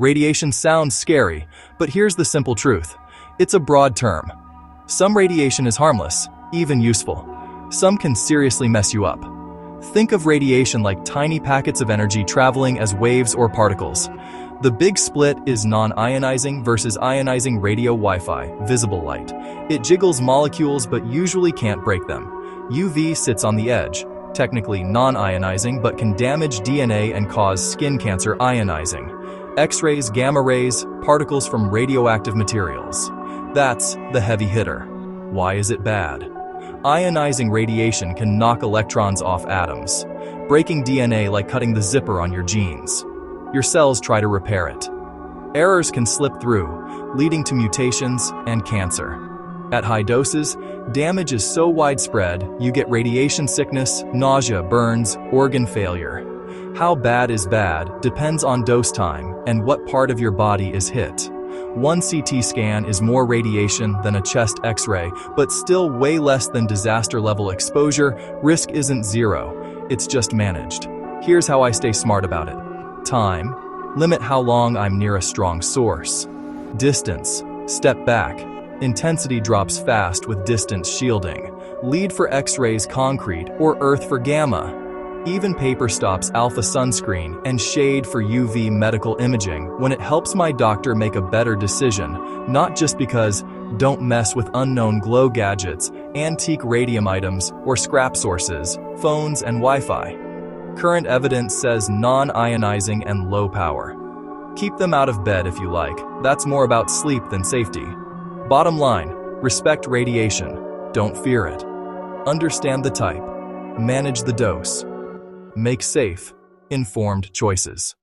Radiation sounds scary, but here's the simple truth. It's a broad term. Some radiation is harmless, even useful. Some can seriously mess you up. Think of radiation like tiny packets of energy traveling as waves or particles. The big split is non-ionizing versus ionizing radio Wi-Fi, visible light. It jiggles molecules but usually can't break them. UV sits on the edge, technically non-ionizing but can damage DNA and cause skin cancer. Ionizing. X-rays, gamma rays, particles from radioactive materials. That's the heavy hitter. Why is it bad? Ionizing radiation can knock electrons off atoms, breaking DNA like cutting the zipper on your jeans. Your cells try to repair it. Errors can slip through, leading to mutations and cancer. At high doses, damage is so widespread, you get radiation sickness, nausea, burns, organ failure. How bad is bad depends on dose time and what part of your body is hit. One CT scan is more radiation than a chest X-ray, but still way less than disaster-level exposure. Risk isn't zero, it's just managed. Here's how I stay smart about it. Time. Limit how long I'm near a strong source. Distance. Step back. Intensity drops fast with distance shielding. Lead for X-rays, concrete, or Earth for gamma. Even paper stops alpha sunscreen and shade for UV medical imaging when it helps my doctor make a better decision, not just because don't mess with unknown glow gadgets, antique radium items, or scrap sources, phones and Wi-Fi. Current evidence says non-ionizing and low power. Keep them out of bed if you like. That's more about sleep than safety. Bottom line, respect radiation. Don't fear it. Understand the type. Manage the dose. Make safe, informed choices.